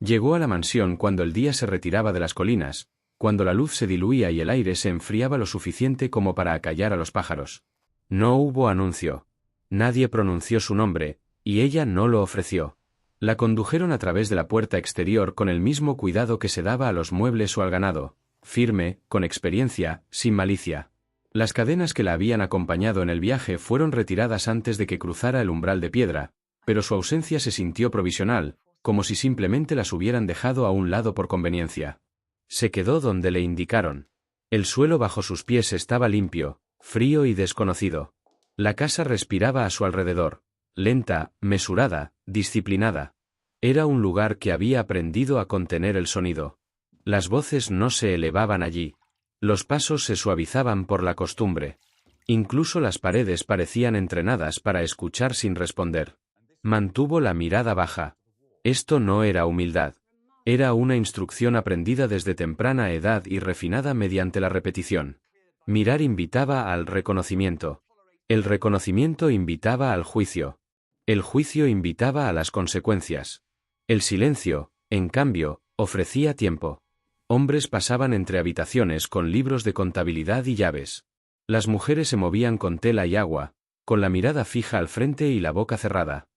Llegó a la mansión cuando el día se retiraba de las colinas, cuando la luz se diluía y el aire se enfriaba lo suficiente como para acallar a los pájaros. No hubo anuncio. Nadie pronunció su nombre, y ella no lo ofreció. La condujeron a través de la puerta exterior con el mismo cuidado que se daba a los muebles o al ganado, firme, con experiencia, sin malicia. Las cadenas que la habían acompañado en el viaje fueron retiradas antes de que cruzara el umbral de piedra, pero su ausencia se sintió provisional, como si simplemente las hubieran dejado a un lado por conveniencia. Se quedó donde le indicaron. El suelo bajo sus pies estaba limpio, frío y desconocido. La casa respiraba a su alrededor, lenta, mesurada, disciplinada. Era un lugar que había aprendido a contener el sonido. Las voces no se elevaban allí. Los pasos se suavizaban por la costumbre. Incluso las paredes parecían entrenadas para escuchar sin responder. Mantuvo la mirada baja. Esto no era humildad. Era una instrucción aprendida desde temprana edad y refinada mediante la repetición. Mirar invitaba al reconocimiento. El reconocimiento invitaba al juicio. El juicio invitaba a las consecuencias. El silencio, en cambio, ofrecía tiempo. Hombres pasaban entre habitaciones con libros de contabilidad y llaves. Las mujeres se movían con tela y agua, con la mirada fija al frente y la boca cerrada.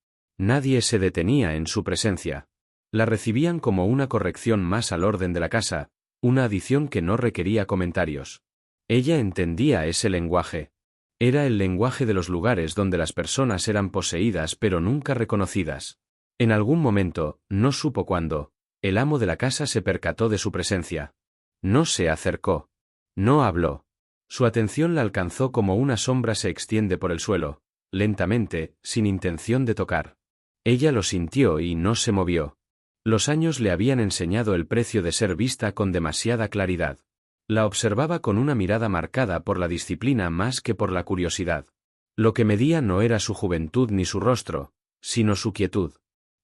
Nadie se detenía en su presencia. La recibían como una corrección más al orden de la casa, una adición que no requería comentarios. Ella entendía ese lenguaje. Era el lenguaje de los lugares donde las personas eran poseídas pero nunca reconocidas. En algún momento, no supo cuándo, el amo de la casa se percató de su presencia. No se acercó. No habló. Su atención la alcanzó como una sombra se extiende por el suelo, lentamente, sin intención de tocar. Ella lo sintió y no se movió. Los años le habían enseñado el precio de ser vista con demasiada claridad. La observaba con una mirada marcada por la disciplina más que por la curiosidad. Lo que medía no era su juventud ni su rostro, sino su quietud.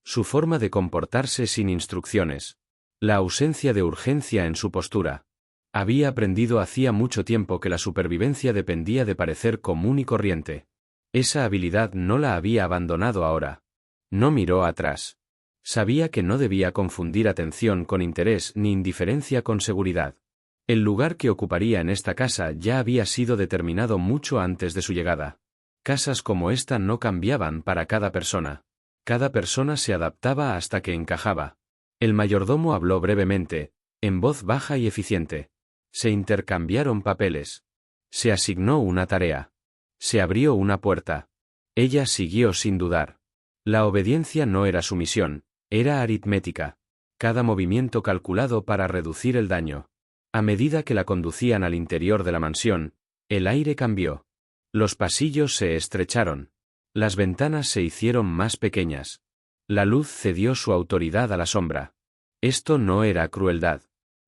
Su forma de comportarse sin instrucciones. La ausencia de urgencia en su postura. Había aprendido hacía mucho tiempo que la supervivencia dependía de parecer común y corriente. Esa habilidad no la había abandonado ahora. No miró atrás. Sabía que no debía confundir atención con interés ni indiferencia con seguridad. El lugar que ocuparía en esta casa ya había sido determinado mucho antes de su llegada. Casas como esta no cambiaban para cada persona. Cada persona se adaptaba hasta que encajaba. El mayordomo habló brevemente, en voz baja y eficiente. Se intercambiaron papeles. Se asignó una tarea. Se abrió una puerta. Ella siguió sin dudar. La obediencia no era sumisión, era aritmética. Cada movimiento calculado para reducir el daño. A medida que la conducían al interior de la mansión, el aire cambió. Los pasillos se estrecharon. Las ventanas se hicieron más pequeñas. La luz cedió su autoridad a la sombra. Esto no era crueldad.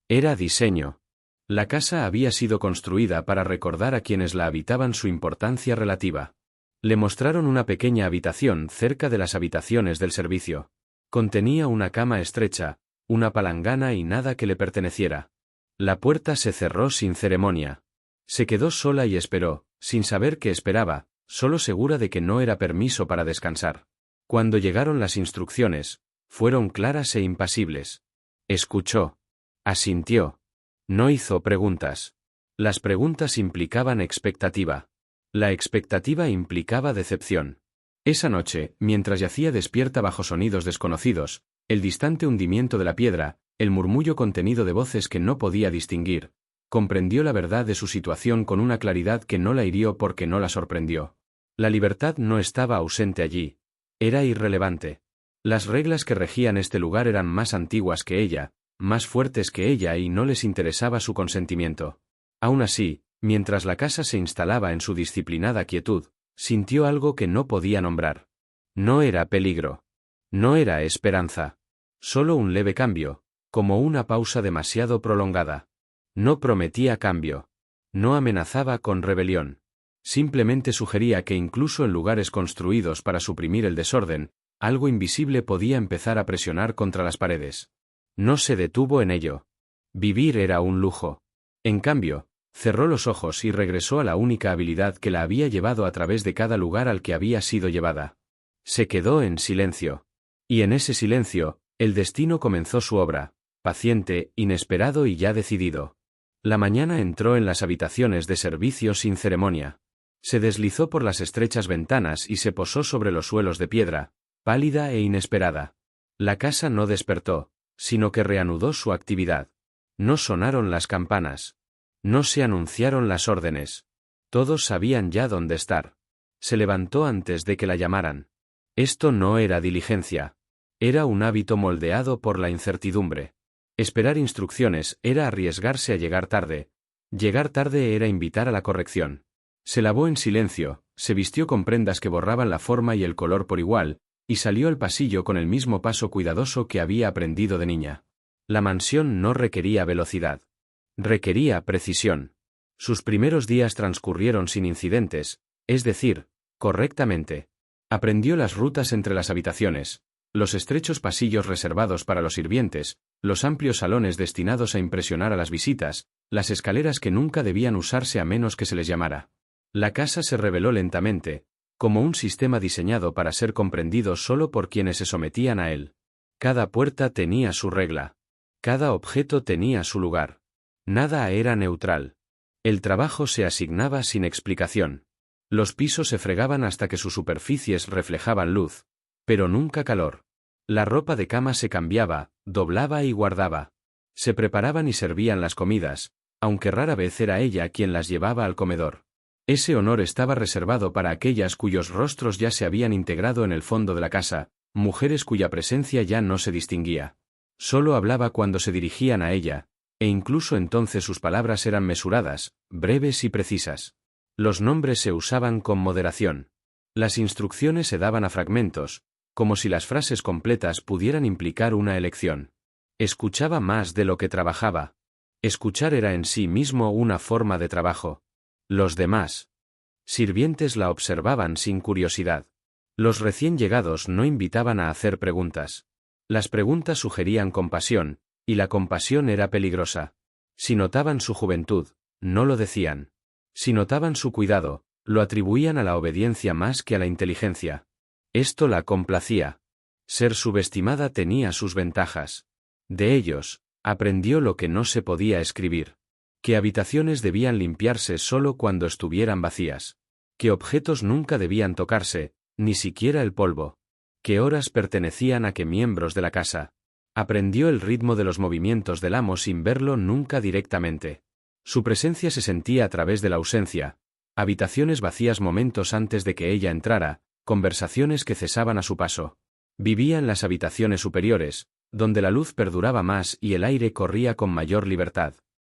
Era diseño. La casa había sido construida para recordar a quienes la habitaban su importancia relativa. Le mostraron una pequeña habitación cerca de las habitaciones del servicio. Contenía una cama estrecha, una palangana y nada que le perteneciera. La puerta se cerró sin ceremonia. Se quedó sola y esperó, sin saber qué esperaba, solo segura de que no era permiso para descansar. Cuando llegaron las instrucciones, fueron claras e impasibles. Escuchó. Asintió. No hizo preguntas. Las preguntas implicaban expectativa. La expectativa implicaba decepción. Esa noche, mientras yacía despierta bajo sonidos desconocidos, el distante hundimiento de la piedra, el murmullo contenido de voces que no podía distinguir, comprendió la verdad de su situación con una claridad que no la hirió porque no la sorprendió. La libertad no estaba ausente allí. Era irrelevante. Las reglas que regían este lugar eran más antiguas que ella, más fuertes que ella y no les interesaba su consentimiento. Aún así, mientras la casa se instalaba en su disciplinada quietud, sintió algo que no podía nombrar. No era peligro. No era esperanza. Solo un leve cambio, como una pausa demasiado prolongada. No prometía cambio. No amenazaba con rebelión. Simplemente sugería que incluso en lugares construidos para suprimir el desorden, algo invisible podía empezar a presionar contra las paredes. No se detuvo en ello. Vivir era un lujo. En cambio, cerró los ojos y regresó a la única habilidad que la había llevado a través de cada lugar al que había sido llevada. Se quedó en silencio. Y en ese silencio, El destino comenzó su obra, paciente, inesperado y ya decidido. La mañana entró en las habitaciones de servicio sin ceremonia. Se deslizó por las estrechas ventanas y se posó sobre los suelos de piedra, pálida e inesperada. La casa no despertó, sino que reanudó su actividad. No sonaron las campanas. No se anunciaron las órdenes. Todos sabían ya dónde estar. Se levantó antes de que la llamaran. Esto no era diligencia. Era un hábito moldeado por la incertidumbre. Esperar instrucciones era arriesgarse a llegar tarde. Llegar tarde era invitar a la corrección. Se lavó en silencio, se vistió con prendas que borraban la forma y el color por igual, y salió al pasillo con el mismo paso cuidadoso que había aprendido de niña. La mansión no requería velocidad. Requería precisión. Sus primeros días transcurrieron sin incidentes, es decir, correctamente. Aprendió las rutas entre las habitaciones, los estrechos pasillos reservados para los sirvientes, los amplios salones destinados a impresionar a las visitas, las escaleras que nunca debían usarse a menos que se les llamara. La casa se reveló lentamente, como un sistema diseñado para ser comprendido solo por quienes se sometían a él. Cada puerta tenía su regla. Cada objeto tenía su lugar. Nada era neutral. El trabajo se asignaba sin explicación. Los pisos se fregaban hasta que sus superficies reflejaban luz, pero nunca calor. La ropa de cama se cambiaba, doblaba y guardaba. Se preparaban y servían las comidas, aunque rara vez era ella quien las llevaba al comedor. Ese honor estaba reservado para aquellas cuyos rostros ya se habían integrado en el fondo de la casa, mujeres cuya presencia ya no se distinguía. Solo hablaba cuando se dirigían a ella, e incluso entonces sus palabras eran mesuradas, breves y precisas. Los nombres se usaban con moderación. Las instrucciones se daban a fragmentos, como si las frases completas pudieran implicar una elección. Escuchaba más de lo que trabajaba. Escuchar era en sí mismo una forma de trabajo. Los demás sirvientes la observaban sin curiosidad. Los recién llegados no invitaban a hacer preguntas. Las preguntas sugerían compasión, y la compasión era peligrosa. Si notaban su juventud, no lo decían. Si notaban su cuidado, lo atribuían a la obediencia más que a la inteligencia. Esto la complacía. Ser subestimada tenía sus ventajas. De ellos, aprendió lo que no se podía escribir. Que habitaciones debían limpiarse solo cuando estuvieran vacías. Que objetos nunca debían tocarse, ni siquiera el polvo. Que horas pertenecían a qué miembros de la casa. Aprendió el ritmo de los movimientos del amo sin verlo nunca directamente. Su presencia se sentía a través de la ausencia. Habitaciones vacías momentos antes de que ella entrara, conversaciones que cesaban a su paso. Vivía en las habitaciones superiores, donde la luz perduraba más y el aire corría con mayor libertad.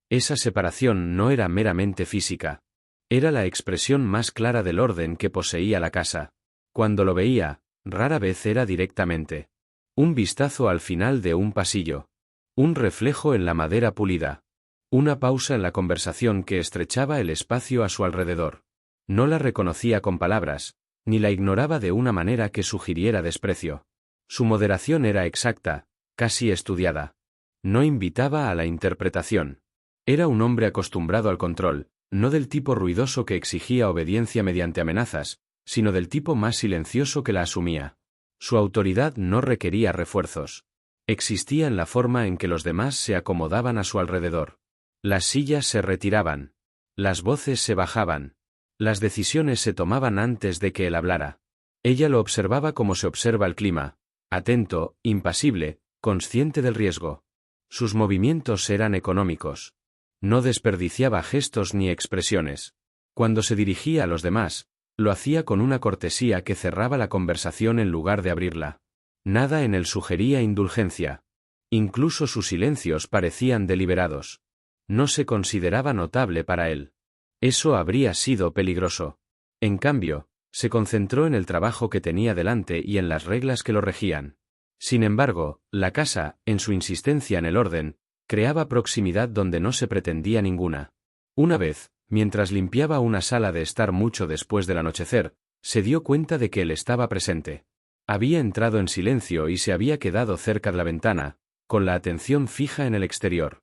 Esa separación no era meramente física. Era la expresión más clara del orden que poseía la casa. Cuando lo veía, rara vez era directamente. Un vistazo al final de un pasillo. Un reflejo en la madera pulida. Una pausa en la conversación que estrechaba el espacio a su alrededor. No la reconocía con palabras, ni la ignoraba de una manera que sugiriera desprecio. Su moderación era exacta, casi estudiada. No invitaba a la interpretación. Era un hombre acostumbrado al control, no del tipo ruidoso que exigía obediencia mediante amenazas, sino del tipo más silencioso que la asumía. Su autoridad no requería refuerzos. Existía en la forma en que los demás se acomodaban a su alrededor. Las sillas se retiraban. Las voces se bajaban. Las decisiones se tomaban antes de que él hablara. Ella lo observaba como se observa el clima, atento, impasible, consciente del riesgo. Sus movimientos eran económicos. No desperdiciaba gestos ni expresiones. Cuando se dirigía a los demás, lo hacía con una cortesía que cerraba la conversación en lugar de abrirla. Nada en él sugería indulgencia. Incluso sus silencios parecían deliberados. No se consideraba notable para él. Eso habría sido peligroso. En cambio, se concentró en el trabajo que tenía delante y en las reglas que lo regían. Sin embargo, la casa, en su insistencia en el orden, creaba proximidad donde no se pretendía ninguna. Una vez, mientras limpiaba una sala de estar mucho después del anochecer, se dio cuenta de que él estaba presente. Había entrado en silencio y se había quedado cerca de la ventana, con la atención fija en el exterior.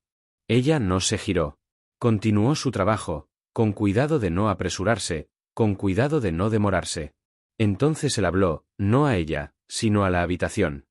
Ella no se giró. Continuó su trabajo, con cuidado de no apresurarse, con cuidado de no demorarse. Entonces él habló, no a ella, sino a la habitación.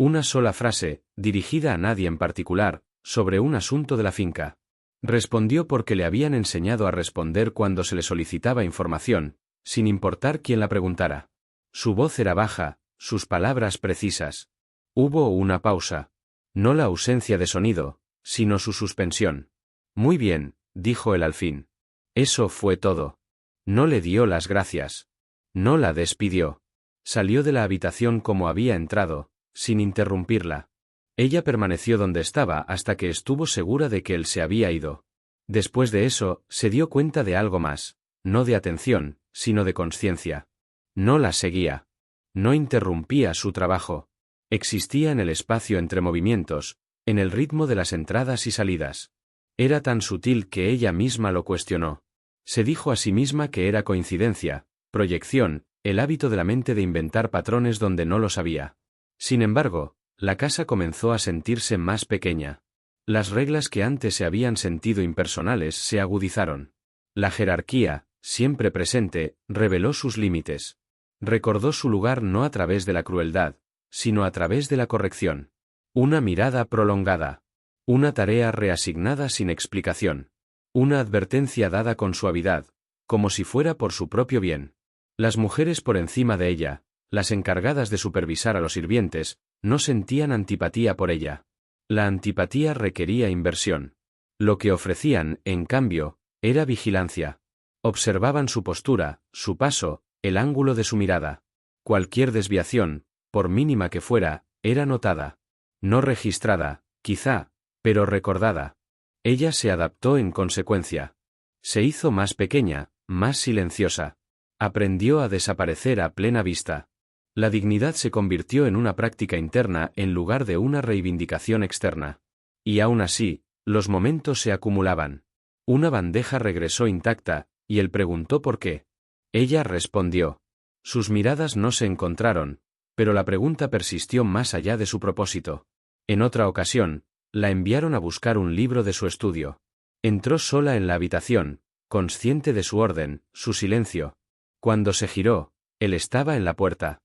Una sola frase, dirigida a nadie en particular, sobre un asunto de la finca. Respondió porque le habían enseñado a responder cuando se le solicitaba información, sin importar quién la preguntara. Su voz era baja, sus palabras precisas. Hubo una pausa. No la ausencia de sonido, sino su suspensión. Muy bien, dijo él al fin. Eso fue todo. No le dio las gracias. No la despidió. Salió de la habitación como había entrado, sin interrumpirla. Ella permaneció donde estaba hasta que estuvo segura de que él se había ido. Después de eso, se dio cuenta de algo más, no de atención, sino de conciencia. No la seguía. No interrumpía su trabajo. Existía en el espacio entre movimientos, en el ritmo de las entradas y salidas. Era tan sutil que ella misma lo cuestionó. Se dijo a sí misma que era coincidencia, proyección, el hábito de la mente de inventar patrones donde no los había. Sin embargo, la casa comenzó a sentirse más pequeña. Las reglas que antes se habían sentido impersonales se agudizaron. La jerarquía, siempre presente, reveló sus límites. Recordó su lugar no a través de la crueldad, sino a través de la corrección. Una mirada prolongada. Una tarea reasignada sin explicación. Una advertencia dada con suavidad, como si fuera por su propio bien. Las mujeres por encima de ella, las encargadas de supervisar a los sirvientes, no sentían antipatía por ella. La antipatía requería inversión. Lo que ofrecían, en cambio, era vigilancia. Observaban su postura, su paso, el ángulo de su mirada. Cualquier desviación, por mínima que fuera, era notada. No registrada, quizá, pero recordada. Ella se adaptó en consecuencia. Se hizo más pequeña, más silenciosa. Aprendió a desaparecer a plena vista. La dignidad se convirtió en una práctica interna en lugar de una reivindicación externa. Y aún así, los momentos se acumulaban. Una bandeja regresó intacta, y él preguntó por qué. Ella respondió. Sus miradas no se encontraron, pero la pregunta persistió más allá de su propósito. En otra ocasión, la enviaron a buscar un libro de su estudio. Entró sola en la habitación, consciente de su orden, su silencio. Cuando se giró, él estaba en la puerta.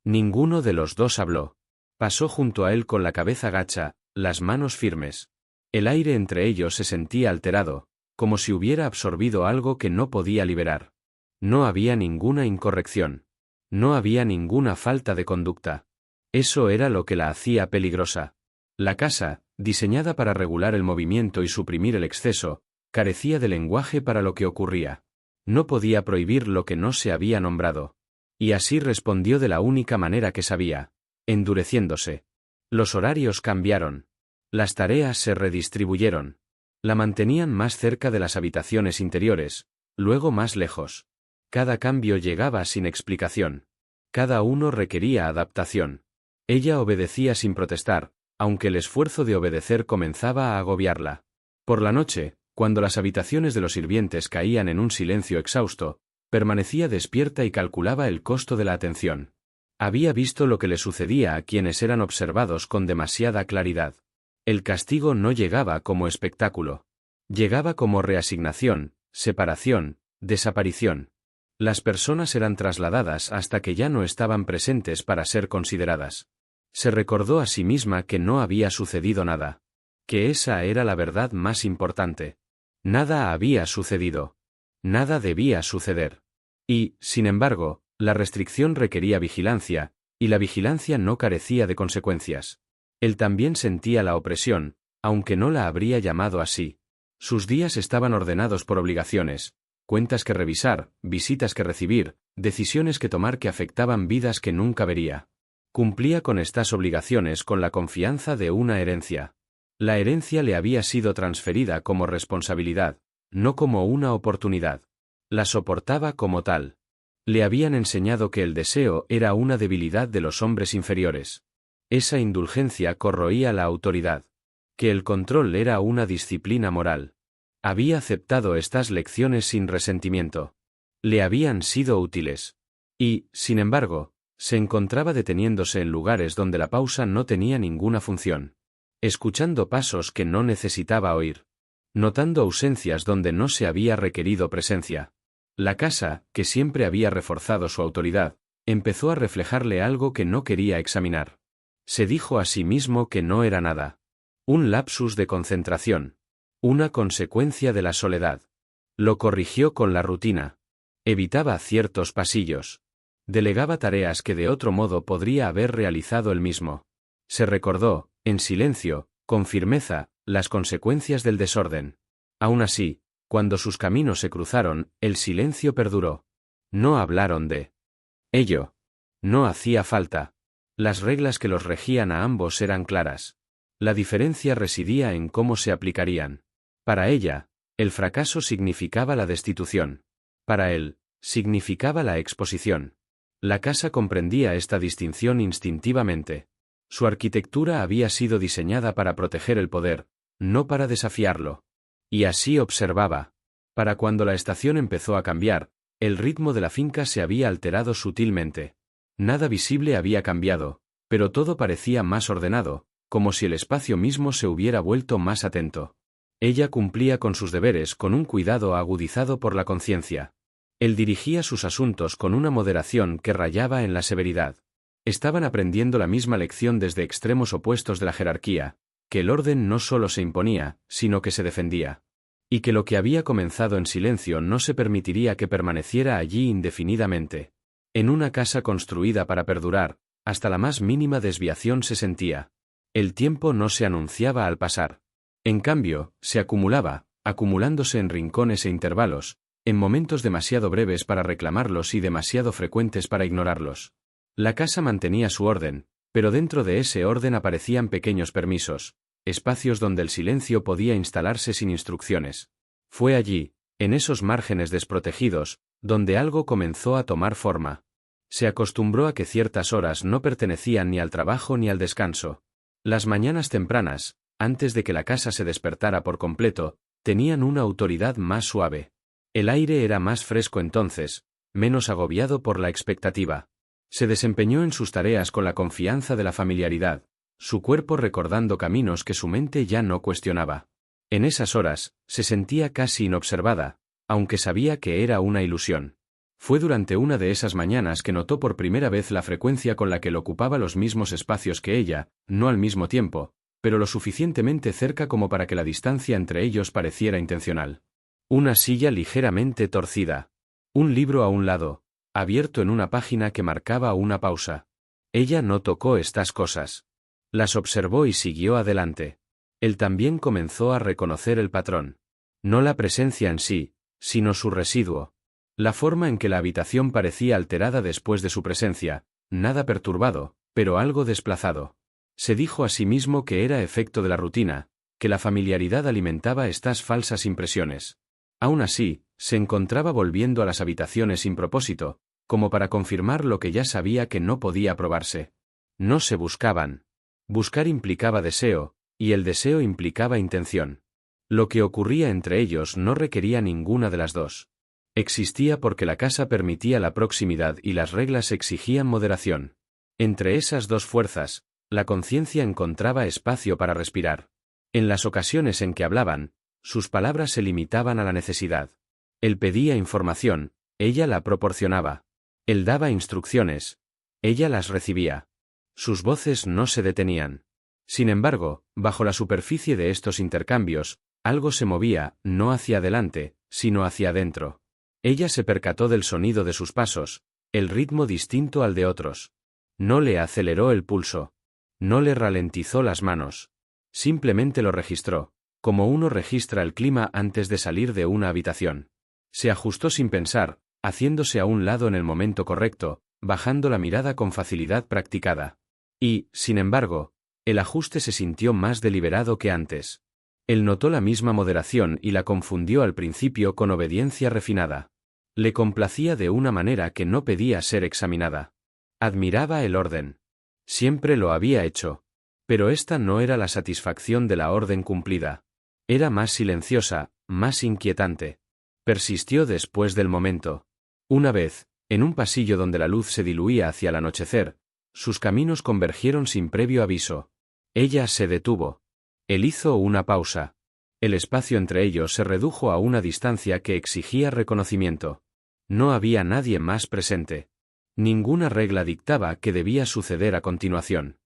Ninguno de los dos habló. Pasó junto a él con la cabeza gacha, las manos firmes. El aire entre ellos se sentía alterado, como si hubiera absorbido algo que no podía liberar. No había ninguna incorrección. No había ninguna falta de conducta. Eso era lo que la hacía peligrosa. La casa, diseñada para regular el movimiento y suprimir el exceso, carecía de lenguaje para lo que ocurría. No podía prohibir lo que no se había nombrado. Y así respondió de la única manera que sabía, endureciéndose. Los horarios cambiaron. Las tareas se redistribuyeron. La mantenían más cerca de las habitaciones interiores, luego más lejos. Cada cambio llegaba sin explicación. Cada uno requería adaptación. Ella obedecía sin protestar, aunque el esfuerzo de obedecer comenzaba a agobiarla. Por la noche, cuando las habitaciones de los sirvientes caían en un silencio exhausto, permanecía despierta y calculaba el costo de la atención. Había visto lo que le sucedía a quienes eran observados con demasiada claridad. El castigo no llegaba como espectáculo. Llegaba como reasignación, separación, desaparición. Las personas eran trasladadas hasta que ya no estaban presentes para ser consideradas. Se recordó a sí misma que no había sucedido nada. Que esa era la verdad más importante. Nada había sucedido. Nada debía suceder. Y, sin embargo, la restricción requería vigilancia, y la vigilancia no carecía de consecuencias. Él también sentía la opresión, aunque no la habría llamado así. Sus días estaban ordenados por obligaciones, cuentas que revisar, visitas que recibir, decisiones que tomar que afectaban vidas que nunca vería. Cumplía con estas obligaciones con la confianza de una herencia. La herencia le había sido transferida como responsabilidad, no como una oportunidad. La soportaba como tal. Le habían enseñado que el deseo era una debilidad de los hombres inferiores. Esa indulgencia corroía la autoridad. Que el control era una disciplina moral. Había aceptado estas lecciones sin resentimiento. Le habían sido útiles. Y, sin embargo, se encontraba deteniéndose en lugares donde la pausa no tenía ninguna función. Escuchando pasos que no necesitaba oír. Notando ausencias donde no se había requerido presencia. La casa, que siempre había reforzado su autoridad, empezó a reflejarle algo que no quería examinar. Se dijo a sí mismo que no era nada. Un lapsus de concentración. Una consecuencia de la soledad. Lo corrigió con la rutina. Evitaba ciertos pasillos. Delegaba tareas que de otro modo podría haber realizado él mismo. Se recordó, en silencio, con firmeza, las consecuencias del desorden. Aún así, cuando sus caminos se cruzaron, el silencio perduró. No hablaron de ello. No hacía falta. Las reglas que los regían a ambos eran claras. La diferencia residía en cómo se aplicarían. Para ella, el fracaso significaba la destitución. Para él, significaba la exposición. La casa comprendía esta distinción instintivamente. Su arquitectura había sido diseñada para proteger el poder, no para desafiarlo. Y así observaba. Para cuando la estación empezó a cambiar, el ritmo de la finca se había alterado sutilmente. Nada visible había cambiado, pero todo parecía más ordenado, como si el espacio mismo se hubiera vuelto más atento. Ella cumplía con sus deberes con un cuidado agudizado por la conciencia. Él dirigía sus asuntos con una moderación que rayaba en la severidad. Estaban aprendiendo la misma lección desde extremos opuestos de la jerarquía, que el orden no solo se imponía, sino que se defendía. Y que lo que había comenzado en silencio no se permitiría que permaneciera allí indefinidamente. En una casa construida para perdurar, hasta la más mínima desviación se sentía. El tiempo no se anunciaba al pasar. En cambio, se acumulaba, acumulándose en rincones e intervalos, en momentos demasiado breves para reclamarlos y demasiado frecuentes para ignorarlos. La casa mantenía su orden, pero dentro de ese orden aparecían pequeños permisos, espacios donde el silencio podía instalarse sin instrucciones. Fue allí, en esos márgenes desprotegidos, donde algo comenzó a tomar forma. Se acostumbró a que ciertas horas no pertenecían ni al trabajo ni al descanso. Las mañanas tempranas, antes de que la casa se despertara por completo, tenían una autoridad más suave. El aire era más fresco entonces, menos agobiado por la expectativa. Se desempeñó en sus tareas con la confianza de la familiaridad, su cuerpo recordando caminos que su mente ya no cuestionaba. En esas horas, se sentía casi inobservada, aunque sabía que era una ilusión. Fue durante una de esas mañanas que notó por primera vez la frecuencia con la que él ocupaba los mismos espacios que ella, no al mismo tiempo, pero lo suficientemente cerca como para que la distancia entre ellos pareciera intencional. Una silla ligeramente torcida. Un libro a un lado, abierto en una página que marcaba una pausa. Ella no tocó estas cosas. Las observó y siguió adelante. Él también comenzó a reconocer el patrón. No la presencia en sí, sino su residuo. La forma en que la habitación parecía alterada después de su presencia, nada perturbado, pero algo desplazado. Se dijo a sí mismo que era efecto de la rutina, que la familiaridad alimentaba estas falsas impresiones. Aún así, se encontraba volviendo a las habitaciones sin propósito, como para confirmar lo que ya sabía que no podía probarse. No se buscaban. Buscar implicaba deseo, y el deseo implicaba intención. Lo que ocurría entre ellos no requería ninguna de las dos. Existía porque la casa permitía la proximidad y las reglas exigían moderación. Entre esas dos fuerzas, la conciencia encontraba espacio para respirar. En las ocasiones en que hablaban, sus palabras se limitaban a la necesidad. Él pedía información, ella la proporcionaba. Él daba instrucciones, ella las recibía. Sus voces no se detenían. Sin embargo, bajo la superficie de estos intercambios, algo se movía, no hacia adelante, sino hacia adentro. Ella se percató del sonido de sus pasos, el ritmo distinto al de otros. No le aceleró el pulso. No le ralentizó las manos. Simplemente lo registró, como uno registra el clima antes de salir de una habitación. Se ajustó sin pensar, haciéndose a un lado en el momento correcto, bajando la mirada con facilidad practicada. Y, sin embargo, el ajuste se sintió más deliberado que antes. Él notó la misma moderación y la confundió al principio con obediencia refinada. Le complacía de una manera que no pedía ser examinada. Admiraba el orden. Siempre lo había hecho. Pero esta no era la satisfacción de la orden cumplida. Era más silenciosa, más inquietante. Persistió después del momento. Una vez, en un pasillo donde la luz se diluía hacia el anochecer, sus caminos convergieron sin previo aviso. Ella se detuvo. Él hizo una pausa. El espacio entre ellos se redujo a una distancia que exigía reconocimiento. No había nadie más presente. Ninguna regla dictaba que debía suceder a continuación.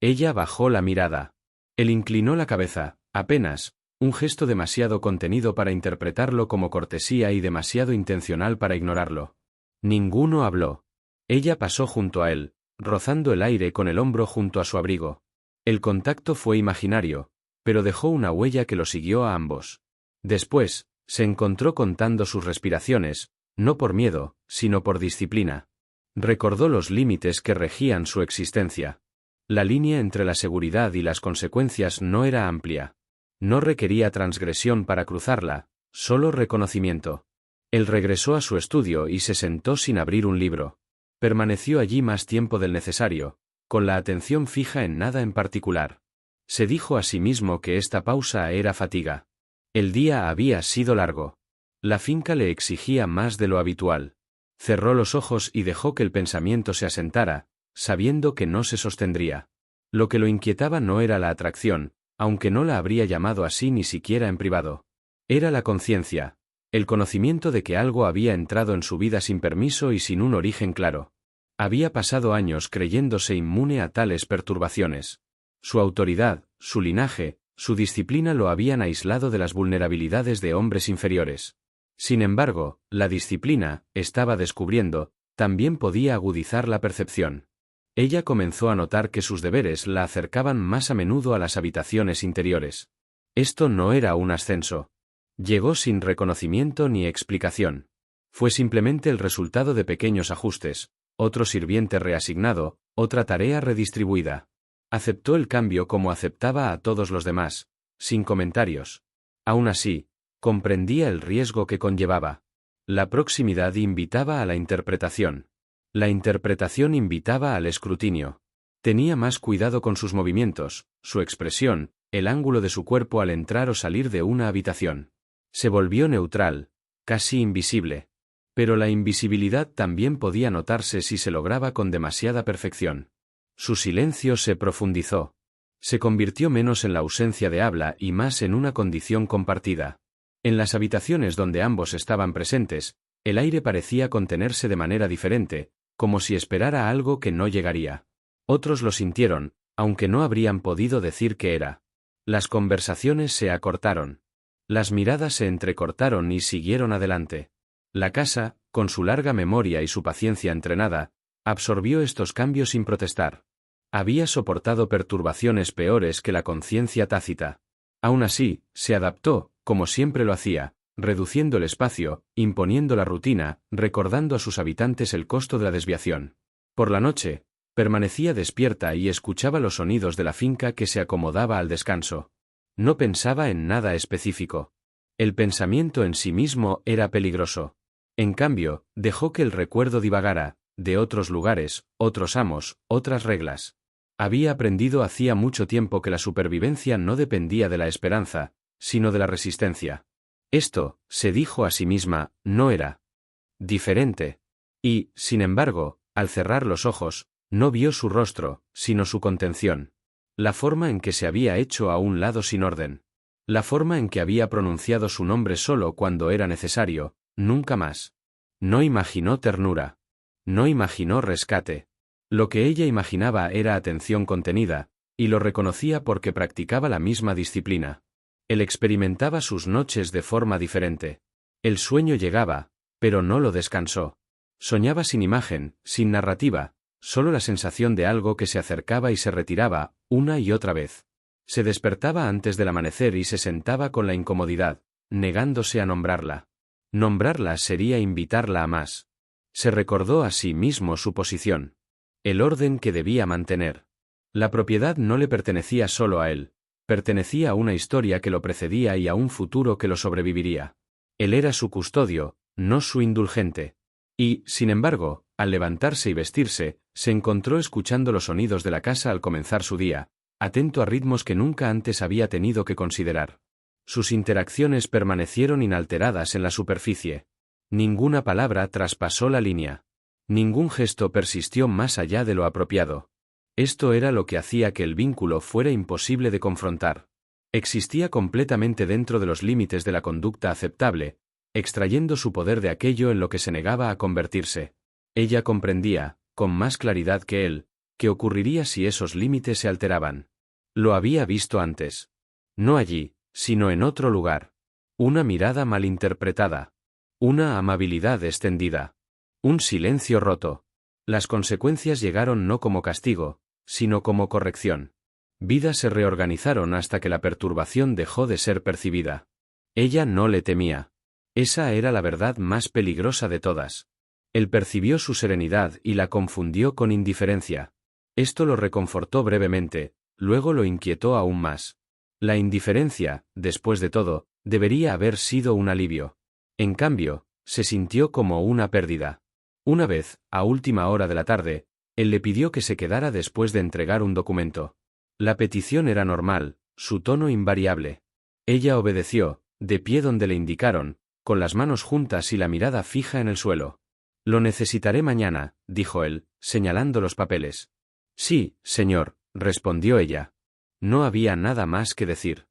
Ella bajó la mirada. Él inclinó la cabeza, apenas, un gesto demasiado contenido para interpretarlo como cortesía y demasiado intencional para ignorarlo. Ninguno habló. Ella pasó junto a él, rozando el aire con el hombro junto a su abrigo. El contacto fue imaginario, pero dejó una huella que lo siguió a ambos. Después, se encontró contando sus respiraciones, no por miedo, sino por disciplina. Recordó los límites que regían su existencia. La línea entre la seguridad y las consecuencias no era amplia. No requería transgresión para cruzarla, solo reconocimiento. Él regresó a su estudio y se sentó sin abrir un libro. Permaneció allí más tiempo del necesario, con la atención fija en nada en particular. Se dijo a sí mismo que esta pausa era fatiga. El día había sido largo. La finca le exigía más de lo habitual. Cerró los ojos y dejó que el pensamiento se asentara, sabiendo que no se sostendría. Lo que lo inquietaba no era la atracción, aunque no la habría llamado así ni siquiera en privado. Era la conciencia, el conocimiento de que algo había entrado en su vida sin permiso y sin un origen claro. Había pasado años creyéndose inmune a tales perturbaciones. Su autoridad, su linaje, su disciplina lo habían aislado de las vulnerabilidades de hombres inferiores. Sin embargo, la disciplina, estaba descubriendo, también podía agudizar la percepción. Ella comenzó a notar que sus deberes la acercaban más a menudo a las habitaciones interiores. Esto no era un ascenso. Llegó sin reconocimiento ni explicación. Fue simplemente el resultado de pequeños ajustes, otro sirviente reasignado, otra tarea redistribuida. Aceptó el cambio como aceptaba a todos los demás, sin comentarios. Aún así, comprendía el riesgo que conllevaba. La proximidad invitaba a la interpretación. La interpretación invitaba al escrutinio. Tenía más cuidado con sus movimientos, su expresión, el ángulo de su cuerpo al entrar o salir de una habitación. Se volvió neutral, casi invisible. Pero la invisibilidad también podía notarse si se lograba con demasiada perfección. Su silencio se profundizó. Se convirtió menos en la ausencia de habla y más en una condición compartida. En las habitaciones donde ambos estaban presentes, el aire parecía contenerse de manera diferente, como si esperara algo que no llegaría. Otros lo sintieron, aunque no habrían podido decir qué era. Las conversaciones se acortaron. Las miradas se entrecortaron y siguieron adelante. La casa, con su larga memoria y su paciencia entrenada, absorbió estos cambios sin protestar. Había soportado perturbaciones peores que la conciencia tácita. Aún así, se adaptó, como siempre lo hacía, reduciendo el espacio, imponiendo la rutina, recordando a sus habitantes el costo de la desviación. Por la noche, permanecía despierta y escuchaba los sonidos de la finca que se acomodaba al descanso. No pensaba en nada específico. El pensamiento en sí mismo era peligroso. En cambio, dejó que el recuerdo divagara, de otros lugares, otros amos, otras reglas. Había aprendido hacía mucho tiempo que la supervivencia no dependía de la esperanza, sino de la resistencia. Esto, se dijo a sí misma, no era diferente. Y, sin embargo, al cerrar los ojos, no vio su rostro, sino su contención. La forma en que se había hecho a un lado sin orden. La forma en que había pronunciado su nombre solo cuando era necesario, nunca más. No imaginó ternura. No imaginó rescate. Lo que ella imaginaba era atención contenida, y lo reconocía porque practicaba la misma disciplina. Él experimentaba sus noches de forma diferente. El sueño llegaba, pero no lo descansó. Soñaba sin imagen, sin narrativa, solo la sensación de algo que se acercaba y se retiraba, una y otra vez. Se despertaba antes del amanecer y se sentaba con la incomodidad, negándose a nombrarla. Nombrarla sería invitarla a más. Se recordó a sí mismo su posición. El orden que debía mantener. La propiedad no le pertenecía solo a él. Pertenecía a una historia que lo precedía y a un futuro que lo sobreviviría. Él era su custodio, no su indulgente. Y, sin embargo, al levantarse y vestirse, se encontró escuchando los sonidos de la casa al comenzar su día, atento a ritmos que nunca antes había tenido que considerar. Sus interacciones permanecieron inalteradas en la superficie. Ninguna palabra traspasó la línea. Ningún gesto persistió más allá de lo apropiado. Esto era lo que hacía que el vínculo fuera imposible de confrontar. Existía completamente dentro de los límites de la conducta aceptable, extrayendo su poder de aquello en lo que se negaba a convertirse. Ella comprendía, con más claridad que él, ¿Qué ocurriría si esos límites se alteraban? Lo había visto antes. No allí, sino en otro lugar. Una mirada malinterpretada. Una amabilidad extendida. Un silencio roto. Las consecuencias llegaron no como castigo, sino como corrección. Vidas se reorganizaron hasta que la perturbación dejó de ser percibida. Ella no le temía. Esa era la verdad más peligrosa de todas. Él percibió su serenidad y la confundió con indiferencia. Esto lo reconfortó brevemente, luego lo inquietó aún más. La indiferencia, después de todo, debería haber sido un alivio. En cambio, se sintió como una pérdida. Una vez, a última hora de la tarde, él le pidió que se quedara después de entregar un documento. La petición era normal, su tono invariable. Ella obedeció, de pie donde le indicaron, con las manos juntas y la mirada fija en el suelo. Lo necesitaré mañana, dijo él, señalando los papeles. Sí, señor, respondió ella. No había nada más que decir.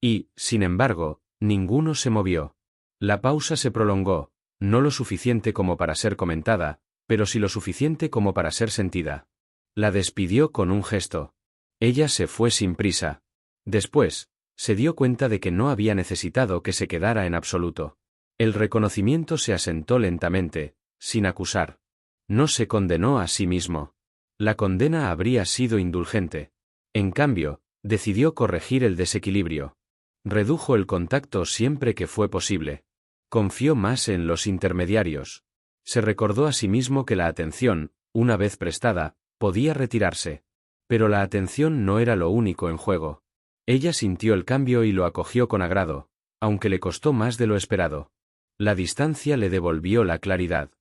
Y, sin embargo, ninguno se movió. La pausa se prolongó, no lo suficiente como para ser comentada, pero sí lo suficiente como para ser sentida. La despidió con un gesto. Ella se fue sin prisa. Después, se dio cuenta de que no había necesitado que se quedara en absoluto. El reconocimiento se asentó lentamente, sin acusar. No se condenó a sí mismo. La condena habría sido indulgente. En cambio, decidió corregir el desequilibrio. Redujo el contacto siempre que fue posible. Confió más en los intermediarios. Se recordó a sí mismo que la atención, una vez prestada, podía retirarse. Pero la atención no era lo único en juego. Ella sintió el cambio y lo acogió con agrado, aunque le costó más de lo esperado. La distancia le devolvió la claridad.